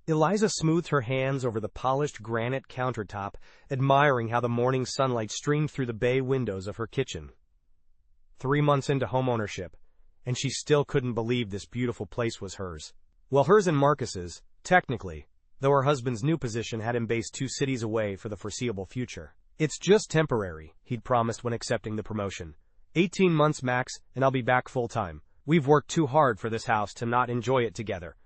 Eliza smoothed her hands over the polished granite countertop, admiring how the morning sunlight streamed through the bay windows of her kitchen. 3 months into homeownership, and she still couldn't believe this beautiful place was hers. Well, hers and Marcus's, technically, though her husband's new position had him based 2 cities away for the foreseeable future. It's just temporary, he'd promised when accepting the promotion. 18 months max, and I'll be back full-time. We've worked too hard for this house to not enjoy it together.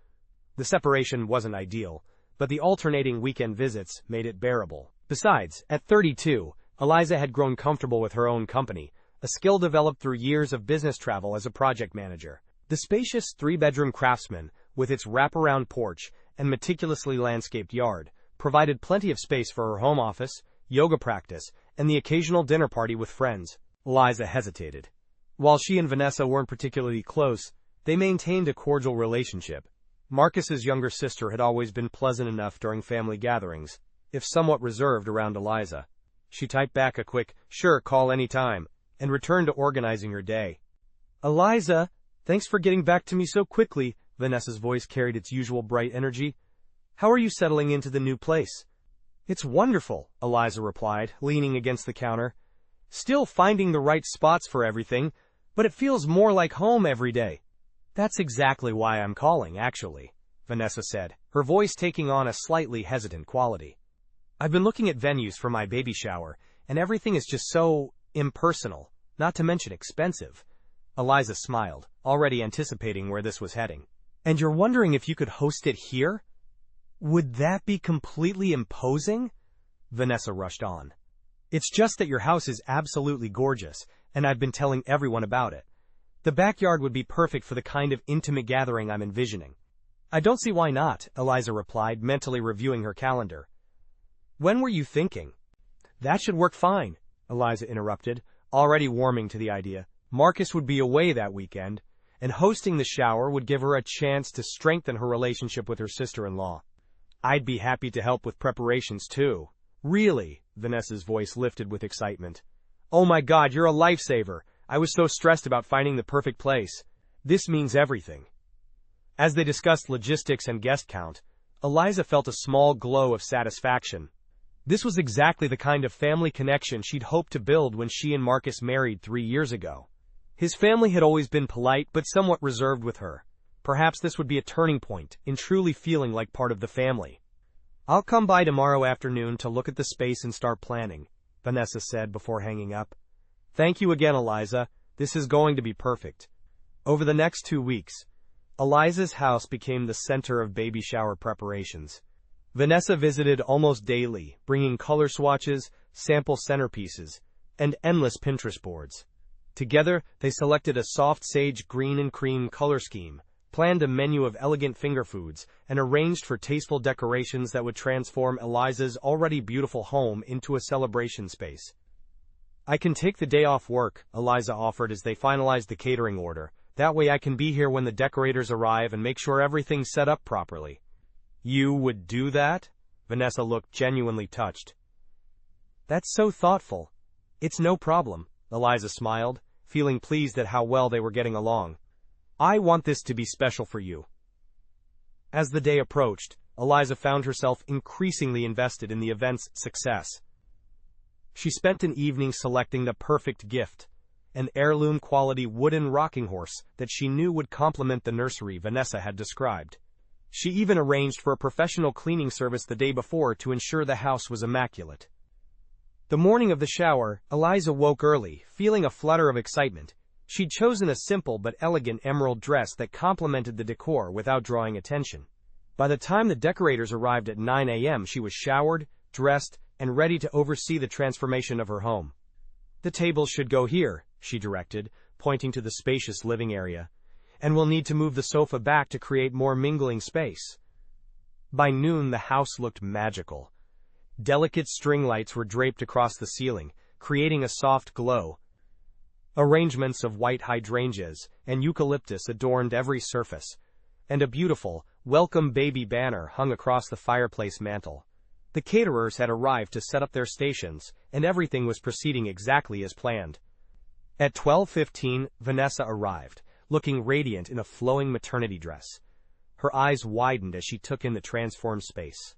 The separation wasn't ideal, but the alternating weekend visits made it bearable. Besides, at 32, Eliza had grown comfortable with her own company, a skill developed through years of business travel as a project manager. The spacious 3-bedroom Craftsman, with its wraparound porch and meticulously landscaped yard, provided plenty of space for her home office, yoga practice, and the occasional dinner party with friends. Eliza hesitated. While she and Vanessa weren't particularly close, they maintained a cordial relationship. Marcus's younger sister had always been pleasant enough during family gatherings, if somewhat reserved around Eliza. She typed back a quick, "Sure, call any time," and returned to organizing her day. "Eliza, thanks for getting back to me so quickly," Vanessa's voice carried its usual bright energy. "How are you settling into the new place?" "It's wonderful," Eliza replied, leaning against the counter. "Still finding the right spots for everything, but it feels more like home every day." "That's exactly why I'm calling, actually," Vanessa said, her voice taking on a slightly hesitant quality. "I've been looking at venues for my baby shower, and everything is just so impersonal, not to mention expensive." Eliza smiled, already anticipating where this was heading. "And you're wondering if you could host it here? Would that be completely imposing?" Vanessa rushed on. "It's just that your house is absolutely gorgeous, and I've been telling everyone about it. The backyard would be perfect for the kind of intimate gathering I'm envisioning." "I don't see why not," Eliza replied, mentally reviewing her calendar. "When were you thinking?" "That should work fine," Eliza interrupted, already warming to the idea. Marcus would be away that weekend, and hosting the shower would give her a chance to strengthen her relationship with her sister-in-law. "I'd be happy to help with preparations, too." "Really?" Vanessa's voice lifted with excitement. "Oh my God, you're a lifesaver. I was so stressed about finding the perfect place. This means everything." As they discussed logistics and guest count, Eliza felt a small glow of satisfaction. This was exactly the kind of family connection she'd hoped to build when she and Marcus married 3 years ago. His family had always been polite but somewhat reserved with her. Perhaps this would be a turning point in truly feeling like part of the family. "I'll come by tomorrow afternoon to look at the space and start planning," Vanessa said before hanging up. "Thank you again, Eliza. This is going to be perfect." Over the next 2 weeks, Eliza's house became the center of baby shower preparations. Vanessa visited almost daily, bringing color swatches, sample centerpieces, and endless Pinterest boards. Together, they selected a soft sage green and cream color scheme, planned a menu of elegant finger foods, and arranged for tasteful decorations that would transform Eliza's already beautiful home into a celebration space. "I can take the day off work," Eliza offered as they finalized the catering order. "That way I can be here when the decorators arrive and make sure everything's set up properly." "You would do that?" Vanessa looked genuinely touched. "That's so thoughtful." "It's no problem," Eliza smiled, feeling pleased at how well they were getting along. "I want this to be special for you." As the day approached, Eliza found herself increasingly invested in the event's success. She spent an evening selecting the perfect gift, an heirloom-quality wooden rocking horse that she knew would complement the nursery Vanessa had described. She even arranged for a professional cleaning service the day before to ensure the house was immaculate. The morning of the shower, Eliza woke early, feeling a flutter of excitement. She'd chosen a simple but elegant emerald dress that complemented the decor without drawing attention. By the time the decorators arrived at 9 a.m., she was showered, dressed, and ready to oversee the transformation of her home. "The tables should go here," she directed, pointing to the spacious living area. "And we'll need to move the sofa back to create more mingling space." By noon, the house looked magical. Delicate string lights were draped across the ceiling, creating a soft glow. Arrangements of white hydrangeas and eucalyptus adorned every surface, and a beautiful, welcome baby banner hung across the fireplace mantel. The caterers had arrived to set up their stations, and everything was proceeding exactly as planned. At 12:15, Vanessa arrived, looking radiant in a flowing maternity dress. Her eyes widened as she took in the transformed space.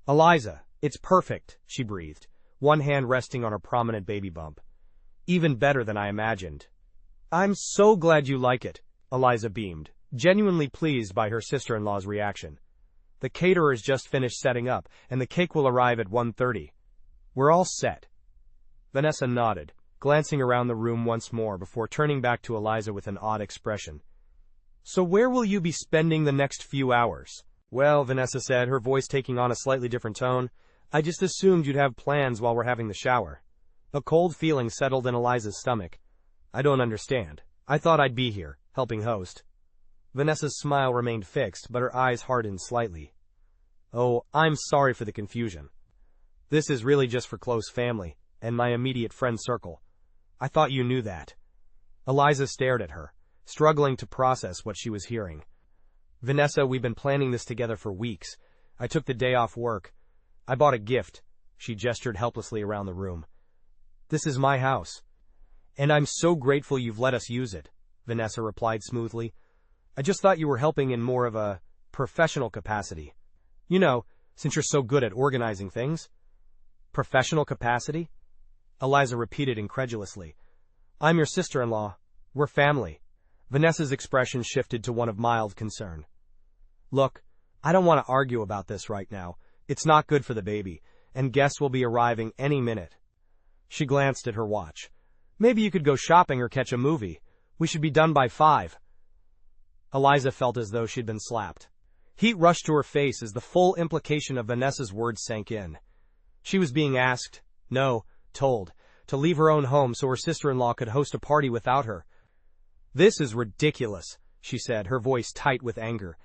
Eliza, it's perfect, she breathed, one hand resting on her prominent baby bump. Even better than I imagined. I'm so glad you like it, Eliza beamed, genuinely pleased by her sister-in-law's reaction. The caterer's just finished setting up, and the cake will arrive at 1:30. We're all set. Vanessa nodded, glancing around the room once more before turning back to Eliza with an odd expression. So where will you be spending the next few hours? Well, Vanessa said, her voice taking on a slightly different tone, I just assumed you'd have plans while we're having the shower. A cold feeling settled in Eliza's stomach. I don't understand. I thought I'd be here, helping host. Vanessa's smile remained fixed, but her eyes hardened slightly. Oh, I'm sorry for the confusion. This is really just for close family, and my immediate friend circle. I thought you knew that. Eliza stared at her, struggling to process what she was hearing. Vanessa, we've been planning this together for weeks. I took the day off work. I bought a gift. She gestured helplessly around the room. This is my house. And I'm so grateful you've let us use it, Vanessa replied smoothly. I just thought you were helping in more of a professional capacity. You know, since you're so good at organizing things. Professional capacity? Eliza repeated incredulously. I'm your sister-in-law. We're family. Vanessa's expression shifted to one of mild concern. Look, I don't want to argue about this right now. It's not good for the baby, and guests will be arriving any minute. She glanced at her watch. Maybe you could go shopping or catch a movie. We should be done by 5. Eliza felt as though she'd been slapped. Heat rushed to her face as the full implication of Vanessa's words sank in. She was being asked, no, told, to leave her own home so her sister-in-law could host a party without her. This is ridiculous, she said, her voice tight with anger.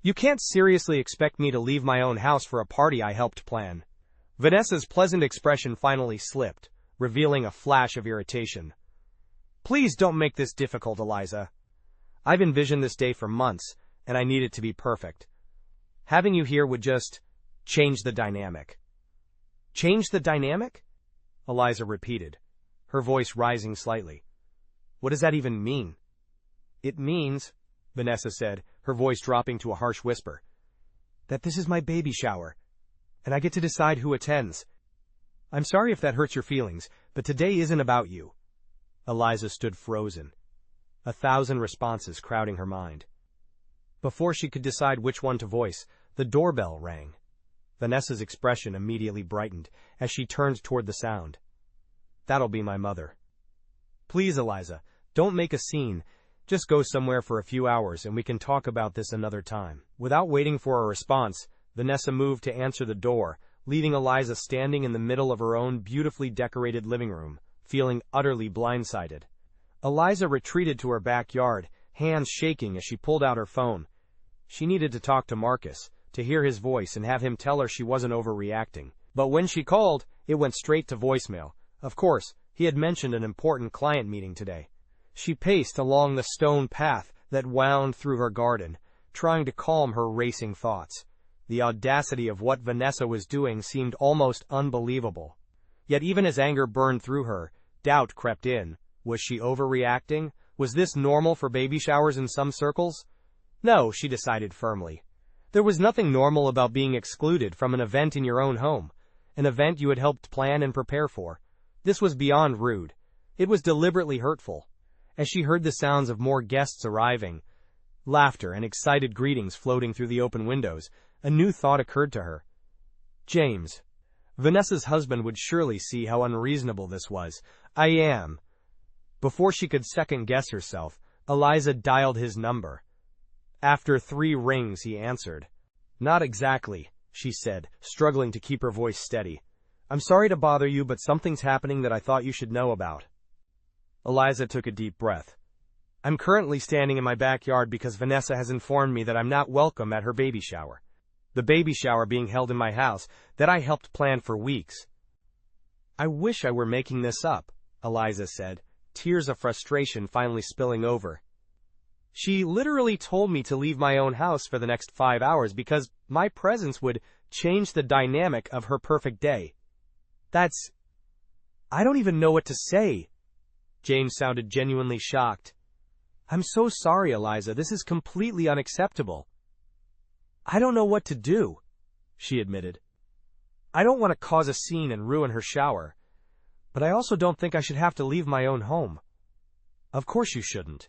You can't seriously expect me to leave my own house for a party I helped plan. Vanessa's pleasant expression finally slipped, revealing a flash of irritation. Please don't make this difficult, Eliza. I've envisioned this day for months, and I need it to be perfect. Having you here would just change the dynamic. Change the dynamic? Eliza repeated, her voice rising slightly. What does that even mean? It means, Vanessa said, her voice dropping to a harsh whisper, that this is my baby shower, and I get to decide who attends. I'm sorry if that hurts your feelings, but today isn't about you. Eliza stood frozen, 1,000 responses crowding her mind. Before she could decide which one to voice, the doorbell rang. Vanessa's expression immediately brightened as she turned toward the sound. That'll be my mother. Please, Eliza, don't make a scene. Just go somewhere for a few hours and we can talk about this another time. Without waiting for a response, Vanessa moved to answer the door, leaving Eliza standing in the middle of her own beautifully decorated living room, feeling utterly blindsided. Eliza retreated to her backyard, hands shaking as she pulled out her phone. She needed to talk to Marcus, to hear his voice and have him tell her she wasn't overreacting. But when she called, it went straight to voicemail. Of course, he had mentioned an important client meeting today. She paced along the stone path that wound through her garden, trying to calm her racing thoughts. The audacity of what Vanessa was doing seemed almost unbelievable. Yet even as anger burned through her, doubt crept in. Was she overreacting? Was this normal for baby showers in some circles? No, she decided firmly. There was nothing normal about being excluded from an event in your own home, an event you had helped plan and prepare for. This was beyond rude. It was deliberately hurtful. As she heard the sounds of more guests arriving, laughter and excited greetings floating through the open windows, a new thought occurred to her. James. Vanessa's husband would surely see how unreasonable this was. I am. Before she could second-guess herself, Eliza dialed his number. After 3 rings, he answered. Not exactly, she said, struggling to keep her voice steady. I'm sorry to bother you, but something's happening that I thought you should know about. Eliza took a deep breath. I'm currently standing in my backyard because Vanessa has informed me that I'm not welcome at her baby shower. The baby shower being held in my house that I helped plan for weeks. I wish I were making this up, Eliza said, tears of frustration finally spilling over. She literally told me to leave my own house for the next 5 hours because my presence would change the dynamic of her perfect day. I don't even know what to say. James sounded genuinely shocked. I'm so sorry, Eliza. This is completely unacceptable. I don't know what to do, she admitted. I don't want to cause a scene and ruin her shower, but I also don't think I should have to leave my own home. Of course you shouldn't,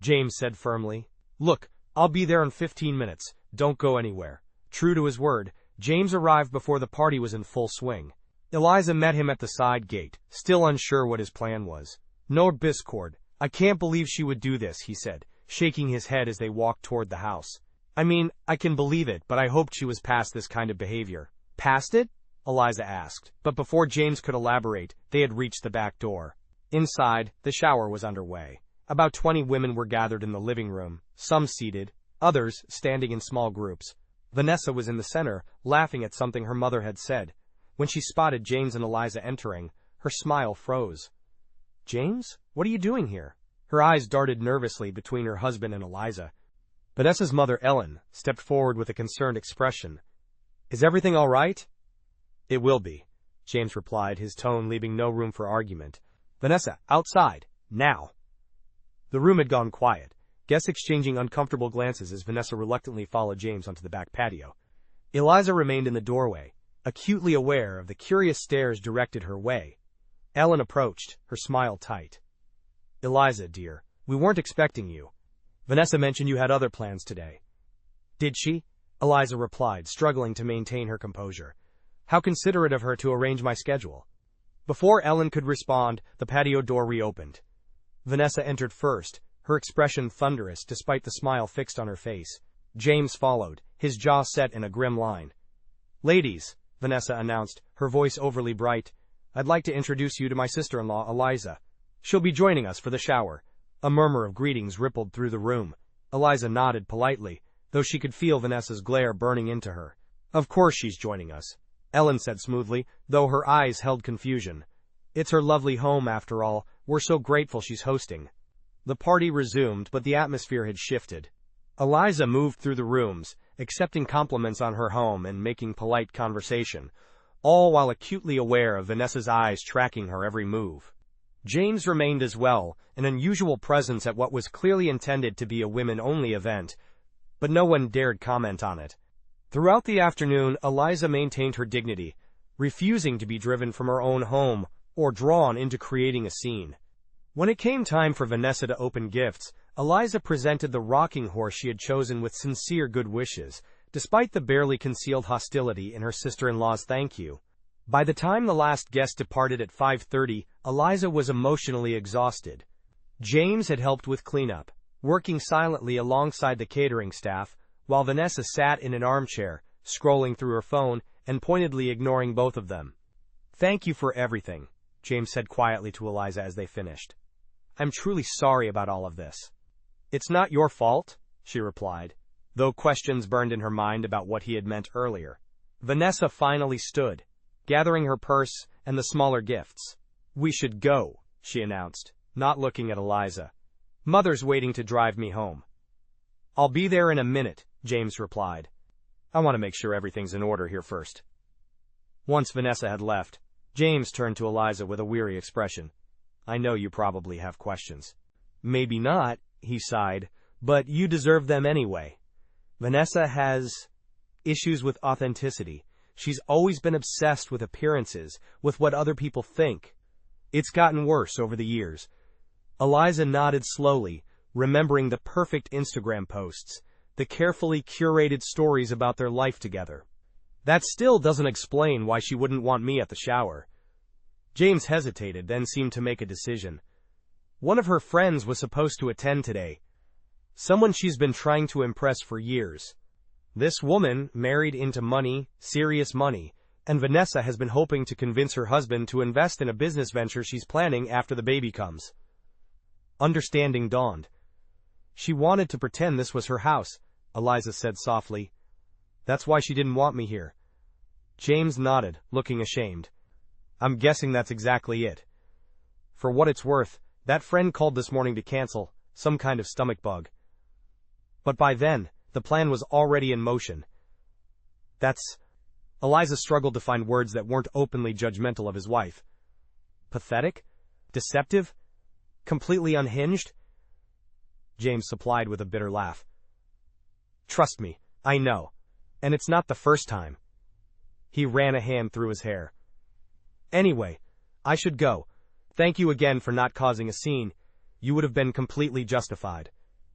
James said firmly. Look, I'll be there in 15 minutes. Don't go anywhere. True to his word, James arrived before the party was in full swing. Eliza met him at the side gate, still unsure what his plan was. No biscord. I can't believe she would do this, he said, shaking his head as they walked toward the house. I mean, I can believe it, but I hoped she was past this kind of behavior. Past it? Eliza asked, but before James could elaborate, they had reached the back door. Inside, the shower was underway. About 20 women were gathered in the living room, some seated, others standing in small groups. Vanessa was in the center, laughing at something her mother had said. When she spotted James and Eliza entering, her smile froze. James, what are you doing here? Her eyes darted nervously between her husband and Eliza. Vanessa's mother, Ellen, stepped forward with a concerned expression. Is everything all right? It will be, James replied, his tone leaving no room for argument. Vanessa, outside, now. The room had gone quiet, guests exchanging uncomfortable glances as Vanessa reluctantly followed James onto the back patio. Eliza remained in the doorway, acutely aware of the curious stares directed her way. Ellen approached, her smile tight. Eliza, dear, we weren't expecting you. Vanessa mentioned you had other plans today. Did she? Eliza replied, struggling to maintain her composure. How considerate of her to arrange my schedule. Before Ellen could respond, the patio door reopened. Vanessa entered first, her expression thunderous despite the smile fixed on her face. James followed, his jaw set in a grim line. Ladies, Vanessa announced, her voice overly bright, I'd like to introduce you to my sister-in-law, Eliza. She'll be joining us for the shower. A murmur of greetings rippled through the room. Eliza nodded politely, though she could feel Vanessa's glare burning into her. Of course she's joining us, Ellen said smoothly, though her eyes held confusion. It's her lovely home, after all. We're so grateful she's hosting. The party resumed, but the atmosphere had shifted. Eliza moved through the rooms, accepting compliments on her home and making polite conversation, all while acutely aware of Vanessa's eyes tracking her every move. James remained as well, an unusual presence at what was clearly intended to be a women-only event, but no one dared comment on it. Throughout the afternoon, Eliza maintained her dignity, refusing to be driven from her own home or drawn into creating a scene. When it came time for Vanessa to open gifts, Eliza presented the rocking horse she had chosen with sincere good wishes, despite the barely concealed hostility in her sister-in-law's thank you. By the time the last guest departed at 5:30, Eliza was emotionally exhausted. James had helped with cleanup, working silently alongside the catering staff, while Vanessa sat in an armchair, scrolling through her phone and pointedly ignoring both of them. Thank you for everything, James said quietly to Eliza as they finished. I'm truly sorry about all of this. It's not your fault, she replied, though questions burned in her mind about what he had meant earlier. Vanessa finally stood, gathering her purse and the smaller gifts. We should go, she announced, not looking at Eliza. Mother's waiting to drive me home. I'll be there in a minute, James replied. I want to make sure everything's in order here first. Once Vanessa had left, James turned to Eliza with a weary expression. I know you probably have questions. Maybe not, he sighed, but you deserve them anyway. Vanessa has issues with authenticity. She's always been obsessed with appearances, with what other people think. It's gotten worse over the years. Eliza nodded slowly, remembering the perfect Instagram posts, the carefully curated stories about their life together. That still doesn't explain why she wouldn't want me at the shower. James hesitated, then seemed to make a decision. One of her friends was supposed to attend today. Someone she's been trying to impress for years. This woman married into money, serious money, and Vanessa has been hoping to convince her husband to invest in a business venture she's planning after the baby comes. Understanding dawned. She wanted to pretend this was her house, Eliza said softly. That's why she didn't want me here. James nodded, looking ashamed. I'm guessing that's exactly it. For what it's worth, that friend called this morning to cancel, some kind of stomach bug. But by then, the plan was already in motion. Eliza struggled to find words that weren't openly judgmental of his wife. Pathetic? Deceptive? Completely unhinged? James supplied with a bitter laugh. Trust me, I know. And it's not the first time. He ran a hand through his hair. Anyway, I should go. Thank you again for not causing a scene. You would have been completely justified.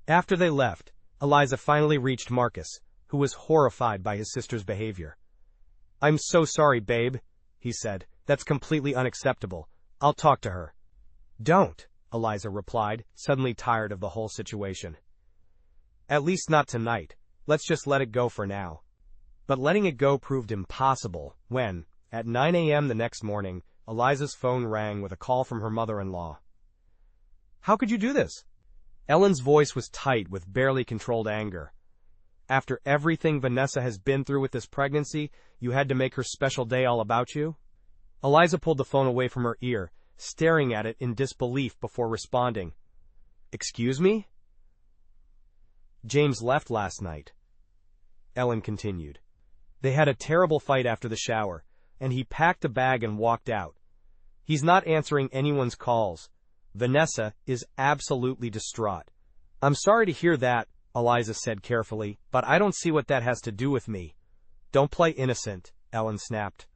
After they left, Eliza finally reached Marcus, who was horrified by his sister's behavior. I'm so sorry, babe, he said. That's completely unacceptable. I'll talk to her. Don't, Eliza replied, suddenly tired of the whole situation. At least not tonight. Let's just let it go for now. But letting it go proved impossible when, at 9 a.m. the next morning, Eliza's phone rang with a call from her mother-in-law. How could you do this? Ellen's voice was tight with barely controlled anger. After everything Vanessa has been through with this pregnancy, you had to make her special day all about you? Eliza pulled the phone away from her ear, staring at it in disbelief before responding. Excuse me? James left last night. Ellen continued. They had a terrible fight after the shower, and he packed a bag and walked out. He's not answering anyone's calls. Vanessa is absolutely distraught. I'm sorry to hear that, Eliza said carefully, but I don't see what that has to do with me. Don't play innocent, Ellen snapped.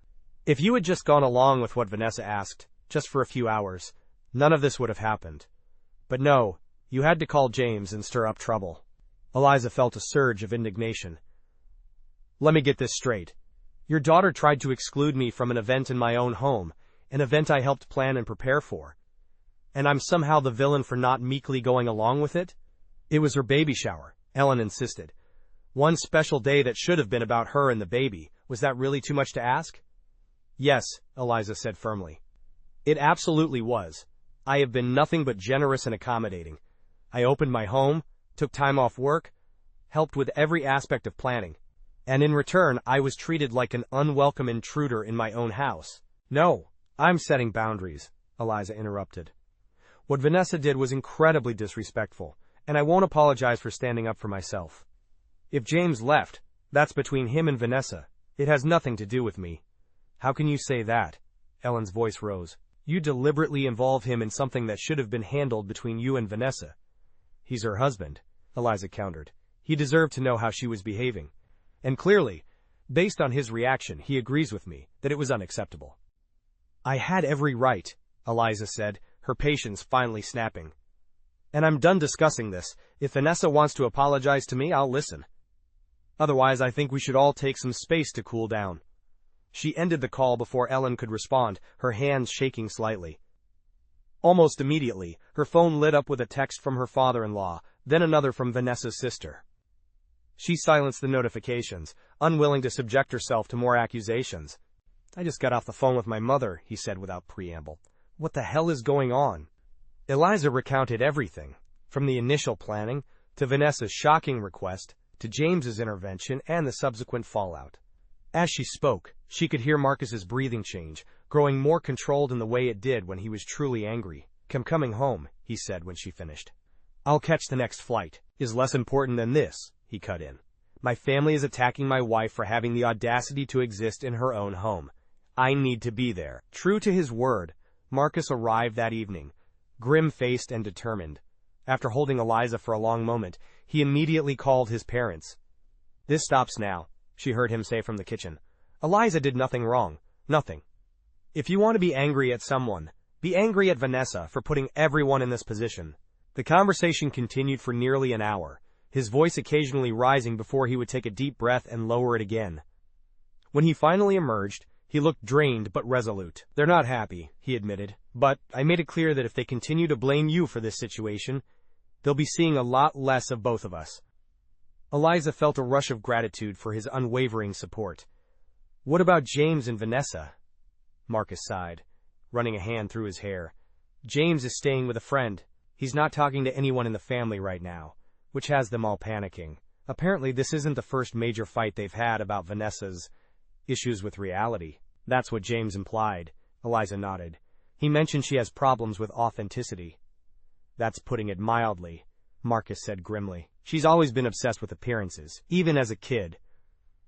If you had just gone along with what Vanessa asked, just for a few hours, none of this would have happened. But no, you had to call James and stir up trouble. Eliza felt a surge of indignation. Let me get this straight. Your daughter tried to exclude me from an event in my own home, an event I helped plan and prepare for. And I'm somehow the villain for not meekly going along with it? It was her baby shower, Ellen insisted. One special day that should have been about her and the baby. Was that really too much to ask? Yes, Eliza said firmly. It absolutely was. I have been nothing but generous and accommodating. I opened my home, took time off work, helped with every aspect of planning. And in return, I was treated like an unwelcome intruder in my own house. No, I'm setting boundaries, Eliza interrupted. What Vanessa did was incredibly disrespectful, and I won't apologize for standing up for myself. If James left, that's between him and Vanessa. It has nothing to do with me. How can you say that? Ellen's voice rose. You deliberately involve him in something that should have been handled between you and Vanessa. He's her husband, Eliza countered. He deserved to know how she was behaving. And clearly, based on his reaction, he agrees with me that it was unacceptable. I had every right, Eliza said, her patience finally snapping. And I'm done discussing this. If Vanessa wants to apologize to me, I'll listen. Otherwise, I think we should all take some space to cool down. She ended the call before Ellen could respond, her hands shaking slightly. Almost immediately, her phone lit up with a text from her father-in-law, then another from Vanessa's sister. She silenced the notifications, unwilling to subject herself to more accusations. I just got off the phone with my mother, he said without preamble. What the hell is going on? Eliza recounted everything, from the initial planning, to Vanessa's shocking request, to James's intervention and the subsequent fallout. As she spoke, she could hear Marcus's breathing change, growing more controlled in the way it did when he was truly angry. I'm coming home, he said when she finished. I'll catch the next flight. Is less important than this, he cut in. My family is attacking my wife for having the audacity to exist in her own home. I need to be there. True to his word, Marcus arrived that evening, grim-faced and determined. After holding Eliza for a long moment, he immediately called his parents. This stops now, she heard him say from the kitchen. Eliza did nothing wrong. Nothing. If you want to be angry at someone, be angry at Vanessa for putting everyone in this position. The conversation continued for nearly an hour, his voice occasionally rising before he would take a deep breath and lower it again. When he finally emerged, he looked drained but resolute. They're not happy, he admitted, but I made it clear that if they continue to blame you for this situation, they'll be seeing a lot less of both of us. Eliza felt a rush of gratitude for his unwavering support. What about James and Vanessa? Marcus sighed, running a hand through his hair. James is staying with a friend. He's not talking to anyone in the family right now, which has them all panicking. Apparently this isn't the first major fight they've had about Vanessa's issues with reality. That's what James implied, Eliza nodded. He mentioned she has problems with authenticity. That's putting it mildly, Marcus said grimly. She's always been obsessed with appearances, even as a kid.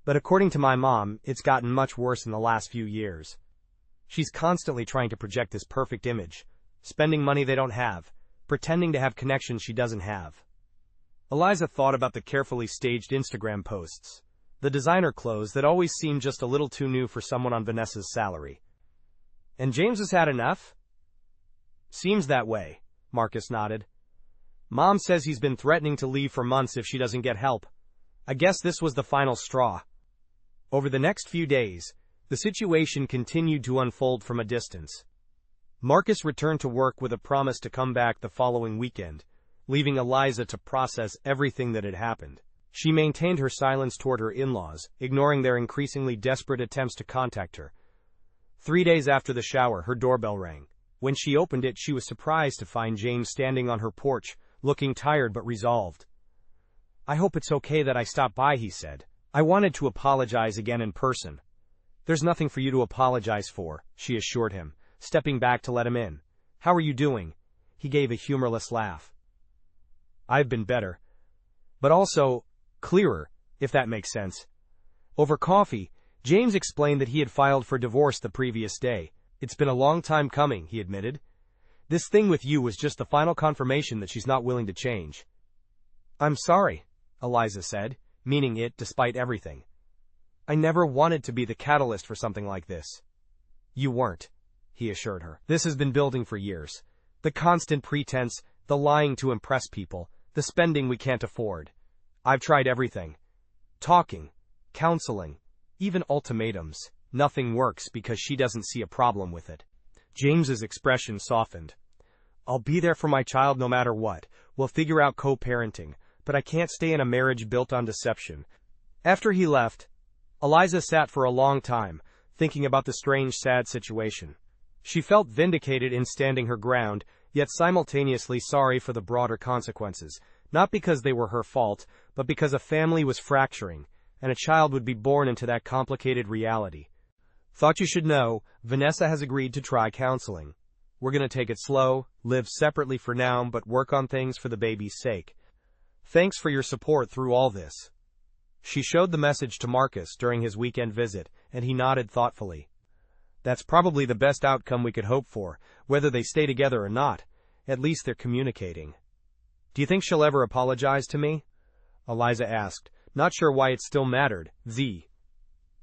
But according to my mom, it's gotten much worse in the last few years. She's constantly trying to project this perfect image, spending money they don't have, pretending to have connections she doesn't have. Eliza thought about the carefully staged Instagram posts. the designer clothes that always seemed just a little too new for someone on Vanessa's salary. And James has had enough? Seems that way, Marcus nodded. Mom says he's been threatening to leave for months if she doesn't get help. I guess this was the final straw. Over the next few days, the situation continued to unfold from a distance. Marcus returned to work with a promise to come back the following weekend, leaving Eliza to process everything that had happened. She maintained her silence toward her in-laws, ignoring their increasingly desperate attempts to contact her. 3 days after the shower, her doorbell rang. When she opened it, she was surprised to find James standing on her porch, looking tired but resolved. I hope it's okay that I stopped by, he said. I wanted to apologize again in person. There's nothing for you to apologize for, she assured him, stepping back to let him in. How are you doing? He gave a humorless laugh. I've been better. But also, clearer, if that makes sense. Over coffee, James explained that he had filed for divorce the previous day. It's been a long time coming, he admitted. This thing with you was just the final confirmation that she's not willing to change. I'm sorry, Eliza said, meaning it despite everything. I never wanted to be the catalyst for something like this. You weren't, he assured her. This has been building for years. The constant pretense, the lying to impress people, the spending we can't afford. I've tried everything. Talking, counseling, even ultimatums. Nothing works because she doesn't see a problem with it. James's expression softened. I'll be there for my child no matter what. We'll figure out co-parenting, but I can't stay in a marriage built on deception. After he left, Eliza sat for a long time, thinking about the strange, sad situation. She felt vindicated in standing her ground, yet simultaneously sorry for the broader consequences, not because they were her fault, but because a family was fracturing, and a child would be born into that complicated reality. Thought you should know, Vanessa has agreed to try counseling. We're going to take it slow, live separately for now, but work on things for the baby's sake. Thanks for your support through all this. She showed the message to Marcus during his weekend visit, and he nodded thoughtfully. That's probably the best outcome we could hope for, whether they stay together or not. At least they're communicating. Do you think she'll ever apologize to me? Eliza asked, not sure why it still mattered.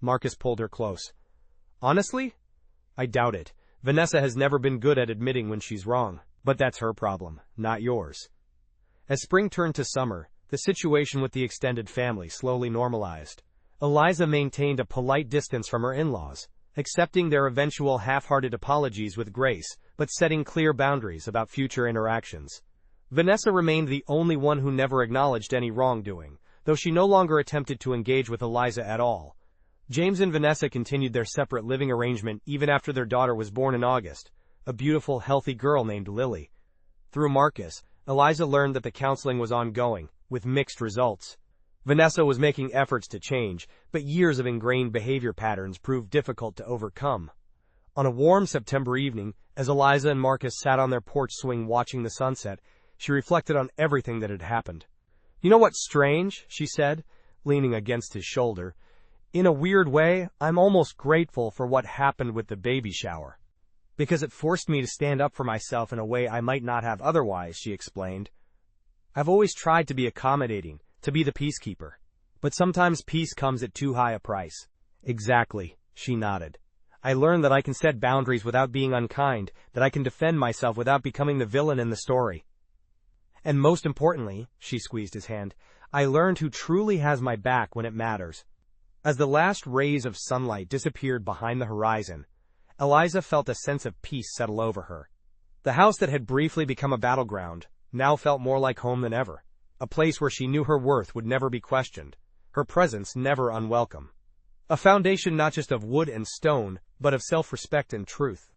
Marcus pulled her close. Honestly? I doubt it. Vanessa has never been good at admitting when she's wrong. But that's her problem, not yours. As spring turned to summer, the situation with the extended family slowly normalized. Eliza maintained a polite distance from her in-laws, accepting their eventual half-hearted apologies with grace, but setting clear boundaries about future interactions. Vanessa remained the only one who never acknowledged any wrongdoing, though she no longer attempted to engage with Eliza at all. James and Vanessa continued their separate living arrangement even after their daughter was born in August, a beautiful, healthy girl named Lily. Through Marcus, Eliza learned that the counseling was ongoing, with mixed results. Vanessa was making efforts to change, but years of ingrained behavior patterns proved difficult to overcome. On a warm September evening, as Eliza and Marcus sat on their porch swing watching the sunset, she reflected on everything that had happened. You know what's strange? She said, leaning against his shoulder. In a weird way, I'm almost grateful for what happened with the baby shower. Because it forced me to stand up for myself in a way I might not have otherwise, she explained. I've always tried to be accommodating, to be the peacekeeper. But sometimes peace comes at too high a price. Exactly, she nodded. I learned that I can set boundaries without being unkind, that I can defend myself without becoming the villain in the story. And most importantly, she squeezed his hand, I learned who truly has my back when it matters. As the last rays of sunlight disappeared behind the horizon, Eliza felt a sense of peace settle over her. The house that had briefly become a battleground now felt more like home than ever, a place where she knew her worth would never be questioned, her presence never unwelcome. A foundation not just of wood and stone, but of self-respect and truth.